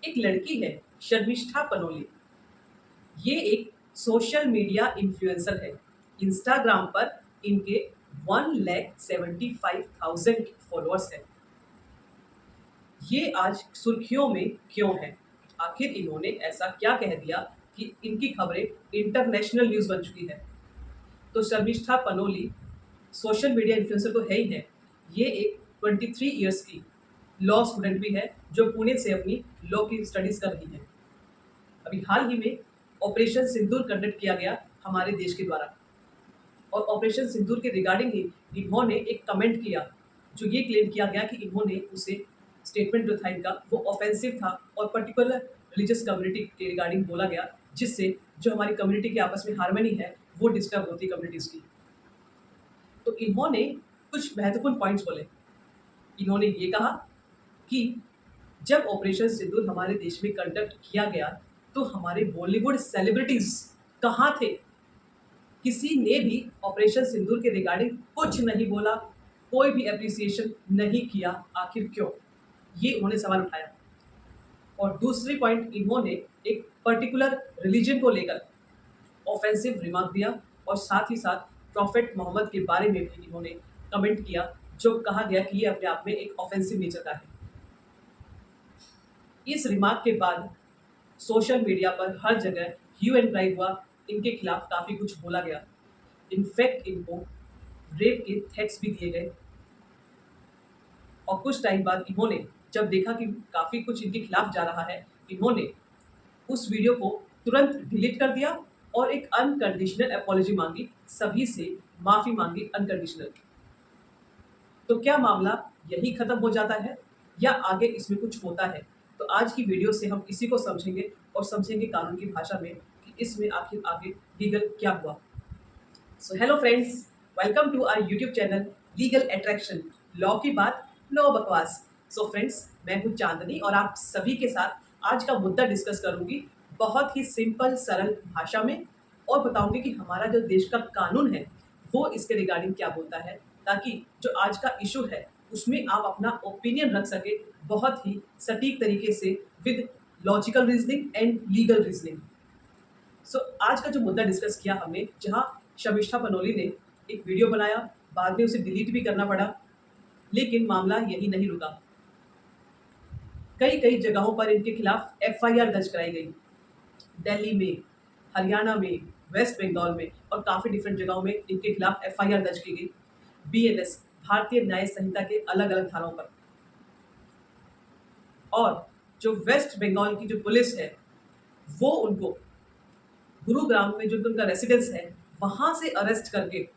एक लड़की है शर्मिष्ठा पनोली। ये एक सोशल मीडिया इन्फ्लुएंसर है। इंस्टाग्राम पर इनके 1,75,000 फॉलोअर्स हैं। ये आज सुर्खियों में क्यों है? आखिर इन्होंने ऐसा क्या कह दिया कि इनकी खबरें इंटरनेशनल न्यूज बन चुकी है? तो Sharmishtha Panoli social media influencer तो है ही है। ये एक 23 इयर्स की लॉ स्टूडेंट भी है जो पुणे से अपनी लॉ की स्टडीज कर रही है। अभी हाल ही में ऑपरेशन सिंदूर कंडक्ट किया गया हमारे देश के द्वारा, और ऑपरेशन सिंदूर के रिगार्डिंग ही इन्होंने एक कमेंट किया जो ये क्लेम किया गया कि इन्होंने उसे स्टेटमेंट जो था इनका वो ऑफेंसिव था और पर्टिकुलर रिलीजियस कम्युनिटी के रिगार्डिंग बोला गया, जिससे जो हमारी कम्युनिटी के आपस में हार्मनी है वो डिस्टर्ब होती है कम्युनिटीज़ की। तो इन्होंने कुछ महत्वपूर्ण पॉइंट्स बोले। इन्होंने ये कहा कि जब ऑपरेशन सिंदूर हमारे देश में कंडक्ट किया गया तो हमारे बॉलीवुड सेलिब्रिटीज कहाँ थे? किसी ने भी ऑपरेशन सिंदूर के रिगार्डिंग कुछ नहीं बोला, कोई भी एप्रिसिएशन नहीं किया। आखिर क्यों? ये उन्होंने सवाल उठाया। और दूसरी पॉइंट, इन्होंने एक पर्टिकुलर रिलीजन को लेकर ऑफेंसिव रिमार्क दिया और साथ ही साथ प्रॉफेट मोहम्मद के बारे में भी इन्होंने कमेंट किया, जो कहा गया कि ये अपने आप में एक ऑफेंसिव नेचर का है। इस रिमार्क के बाद सोशल मीडिया पर हर जगह ह्यू एंड क्राई हुआ, इनके खिलाफ काफ़ी कुछ बोला गया। इनफैक्ट इनको रेप के थ्रेट्स भी दिए गए। और कुछ टाइम बाद इन्होंने जब देखा कि काफ़ी कुछ इनके खिलाफ जा रहा है, इन्होंने उस वीडियो को तुरंत डिलीट कर दिया और एक अनकंडीशनल अपॉलॉजी मांगी, सभी से माफ़ी मांगी अनकंडीशनल। तो क्या मामला यही खत्म हो जाता है या आगे इसमें कुछ होता है? तो आज की वीडियो से हम इसी को समझेंगे और समझेंगे कानून की भाषा में कि इसमें आखिर आगे लीगल क्या हुआ। So hello friends, welcome to our YouTube channel legal attraction, law की बात नो बकवास। सो फ्रेंड्स, मैं हूँ चांदनी और आप सभी के साथ आज का मुद्दा डिस्कस करूंगी बहुत ही सिंपल सरल भाषा में, और बताऊंगी कि हमारा जो देश का कानून है वो इसके रिगार्डिंग क्या बोलता है, ताकि जो आज का इशू है उसमें आप अपना ओपिनियन रख सके बहुत ही सटीक तरीके से with logical reasoning and legal reasoning. So आज का जो मुद्दा डिस्कस किया हमने, जहां शर्मिष्ठा पनोली ने एक वीडियो बनाया, बाद में उसे डिलीट भी करना पड़ा, लेकिन मामला यही नहीं रुका। कई कई जगहों पर इनके खिलाफ एफआईआर दर्ज कराई गई। दिल्ली में, हरियाणा में, वेस्ट बंगाल में और काफ़ी डिफरेंट जगहों में इनके खिलाफ एफआईआर दर्ज की गई बीएनएस भारतीय न्याय संहिता के अलग अलग धाराओं पर। और जो वेस्ट बंगाल की जो पुलिस है वो उनको गुरुग्राम में जो उनका रेसिडेंस है वहाँ से अरेस्ट करके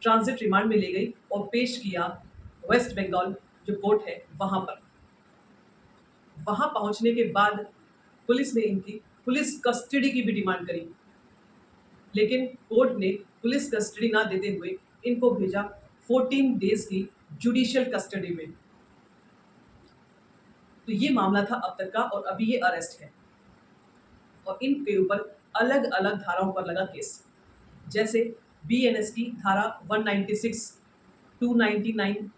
ट्रांजिट रिमांड में ले गई और पेश किया वेस्ट बंगाल जो कोर्ट है वहाँ पर। वहाँ पहुँचने के बाद पुलिस ने इनकी पुलिस कस्टडी की भी डिमांड करी, लेकिन कोर्ट ने पुलिस कस्टडी ना देते हुए इनको भेजा 14 डेज की जुडिशियल कस्टडी में। तो ये मामला था अब तक का, और अभी ये अरेस्ट है और इनके ऊपर अलग अलग धाराओं पर लगा केस, जैसे बीएनएस की धारा 196, 299,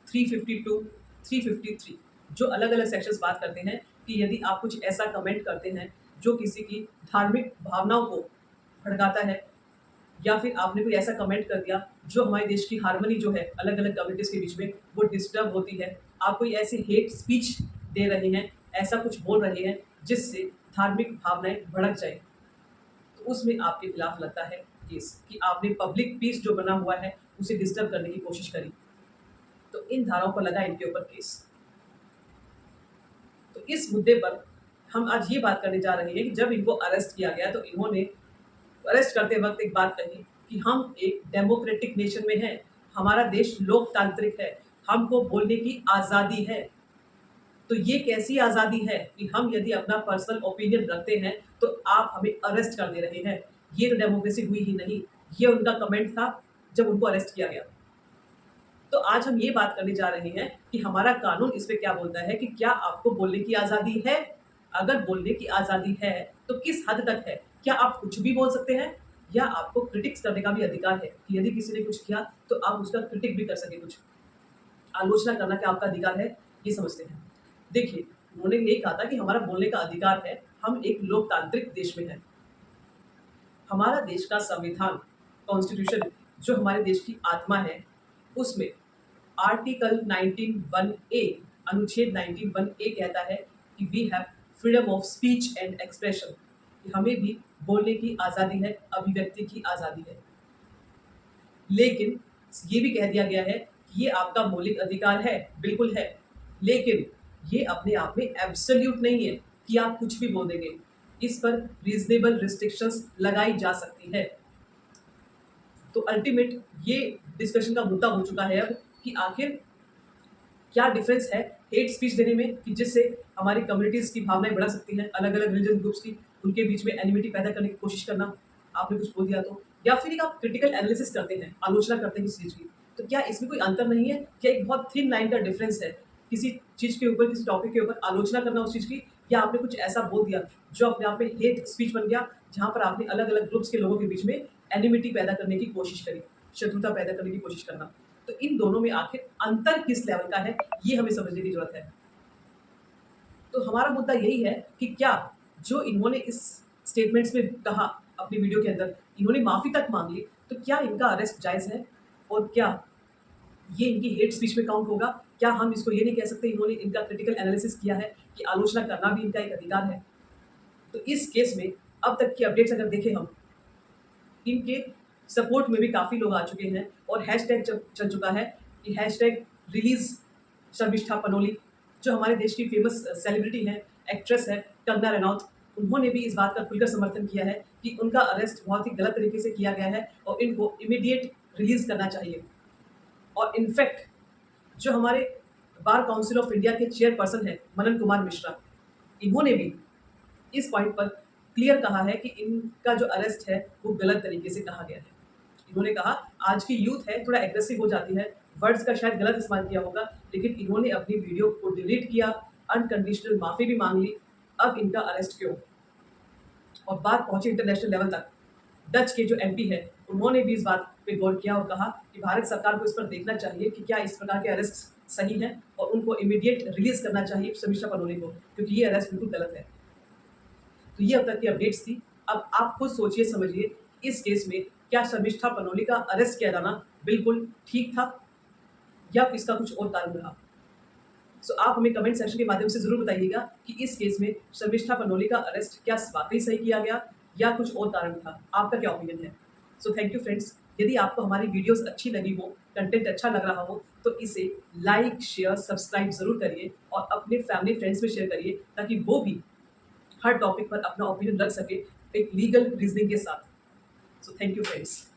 352, 353, जो अलग अलग सेक्शंस बात करते हैं कि यदि आप कुछ ऐसा कमेंट करते हैं जो किसी की धार्मिक भावनाओं को भड़काता है, या फिर आपने कोई ऐसा कमेंट कर दिया जो हमारे देश की हार्मनी जो है अलग अलग कम्युनिटीज़ के बीच में वो डिस्टर्ब होती है, आप कोई ऐसी हेट स्पीच दे रहे हैं, ऐसा कुछ बोल रहे हैं जिससे धार्मिक भावनाएं भड़क जाए, तो उसमें आपके खिलाफ लगता है केस कि आपने पब्लिक पीस जो बना हुआ है उसे डिस्टर्ब करने की कोशिश करी। तो इन धाराओं पर लगा इनके ऊपर केस। तो इस मुद्दे पर हम आज ये बात करने जा रहे हैं कि जब इनको अरेस्ट किया गया तो इन्होंने अरेस्ट करते वक्त एक बात कही कि हम एक डेमोक्रेटिक नेशन में हैं, हमारा देश लोकतांत्रिक है, हमको बोलने की आज़ादी है। तो ये कैसी आज़ादी है कि हम यदि अपना पर्सनल ओपिनियन रखते हैं तो आप हमें अरेस्ट कर दे रहे हैं? ये तो डेमोक्रेसी हुई ही नहीं। ये उनका कमेंट था जब उनको अरेस्ट किया गया। तो आज हम ये बात करने जा रहे हैं कि हमारा कानून इस पे क्या बोलता है कि क्या आपको बोलने की आज़ादी है? अगर बोलने की आज़ादी है तो किस हद तक है? क्या आप कुछ भी बोल सकते हैं, या आपको क्रिटिक्स करने का भी अधिकार है कि यदि किसी ने कुछ किया तो आप उसका क्रिटिक भी कर सकें, कुछ आलोचना करना क्या आपका अधिकार है? ये समझते हैं। देखिए, उन्होंने यही कहा था कि हमारा बोलने का अधिकार है, हम एक लोकतांत्रिक देश में हैं। हमारा देश का संविधान, कॉन्स्टिट्यूशन, जो हमारे देश की आत्मा है, उसमें आर्टिकल 19(1)(a), अनुच्छेद 19(1)(a) कहता है कि we have freedom of speech and expression, कि हमें भी बोलने की आज़ादी है, अभिव्यक्ति की आज़ादी है। लेकिन ये भी कह दिया गया है कि ये आपका मौलिक अधिकार है, बिल्कुल है, लेकिन ये अपने आप में एब्सोल्यूट नहीं है कि आप कुछ भी बोल देंगे। इस पर रीजनेबल रिस्ट्रिक्शंस लगाई जा सकती है। तो अल्टीमेट ये डिस्कशन का मुद्दा हो चुका है अब कि आखिर क्या डिफरेंस है हेट स्पीच देने में, कि जिससे हमारी कम्युनिटीज़ की भावनाएं बढ़ा सकती हैं, अलग अलग रिलीजन ग्रुप्स की, उनके बीच में एनिमिटी पैदा करने की कोशिश करना, आपने कुछ बोल दिया तो, या फिर एक आप क्रिटिकल एनालिसिस करते हैं, आलोचना करते हैं किसी चीज़ की, तो क्या इसमें कोई अंतर नहीं है? क्या एक बहुत थिन लाइन का डिफरेंस है किसी चीज़ के ऊपर, किसी टॉपिक के ऊपर आलोचना करना उस चीज़ की, या आपने कुछ ऐसा बोल दिया जो अपने आप में हेट स्पीच बन गया, जहाँ पर आपने अलग अलग ग्रुप्स के लोगों के बीच में एनिमिटी पैदा करने की कोशिश करी, शत्रुता पैदा करने की कोशिश करना। तो इन दोनों में आखिर अंतर किस लेवल का है, ये हमें समझने की जरूरत है। तो हमारा मुद्दा यही है कि क्या जो इन्होंने इस स्टेटमेंट्स में कहा अपनी वीडियो के अंदर, इन्होंने माफ़ी तक मांग ली, तो क्या इनका अरेस्ट जायज़ है? और क्या ये इनकी हेट स्पीच में काउंट होगा? क्या हम इसको ये नहीं कह सकते इन्होंने इनका क्रिटिकल एनालिसिस किया है कि आलोचना करना भी इनका एक अधिकार है? तो इस केस में अब तक की अपडेट्स अगर देखें हम, इनके सपोर्ट में भी काफ़ी लोग आ चुके हैं और हैशटैग चल चुका है कि हैशटैग रिलीज़ शर्मिष्ठा पनोली, जो हमारे देश की फेमस सेलिब्रिटी हैं, एक्ट्रेस है कंगना रनौत। उन्होंने भी इस बात का खुलकर समर्थन किया है कि उनका अरेस्ट बहुत ही गलत तरीके से किया गया है और इनको इमीडिएट रिलीज़ करना चाहिए। और इनफैक्ट जो हमारे बार काउंसिल ऑफ इंडिया के चेयरपर्सन हैं मनन कुमार मिश्रा, इन्होंने भी इस पॉइंट पर क्लियर कहा है कि इनका जो अरेस्ट है वो गलत तरीके से कहा गया है। इन्होंने कहा आज की यूथ है थोड़ा एग्रेसिव हो जाती है, वर्ड्स का शायद गलत इस्तेमाल किया होगा, लेकिन इन्होंने अपनी वीडियो को डिलीट किया, अनकंडीशनल माफ़ी भी मांग ली, अब इनका अरेस्ट क्यों? और बात पहुंची इंटरनेशनल लेवल तक। डच के जो एमपी है उन्होंने भी इस बात पे गौर किया और कहा कि भारत सरकार को इस पर देखना चाहिए कि क्या इस प्रकार के अरेस्ट सही हैं और उनको इमीडिएट रिलीज करना चाहिए शर्मिष्ठा पनोली को, क्योंकि ये अरेस्ट बिल्कुल गलत है। तो ये अब तक की अपडेट्स थी। अब आप खुद सोचिए समझिए, इस केस में क्या शर्मिष्ठा पनोली का अरेस्ट किया जाना बिल्कुल ठीक था या इसका कुछ और कारण रहा? सो आप हमें कमेंट सेक्शन के माध्यम से ज़रूर बताइएगा कि इस केस में शर्मिष्ठा पनोली का अरेस्ट क्या वाकई सही किया गया या कुछ और कारण था? आपका क्या ओपिनियन है? So thank you friends. यदि आपको हमारी वीडियोस अच्छी लगी हो, कंटेंट अच्छा लग रहा हो, तो इसे लाइक, शेयर, सब्सक्राइब ज़रूर करिए और अपने फैमिली फ्रेंड्स में शेयर करिए, ताकि वो भी हर टॉपिक पर अपना ओपिनियन रख सके एक लीगल रीजनिंग के साथ। So thank you friends.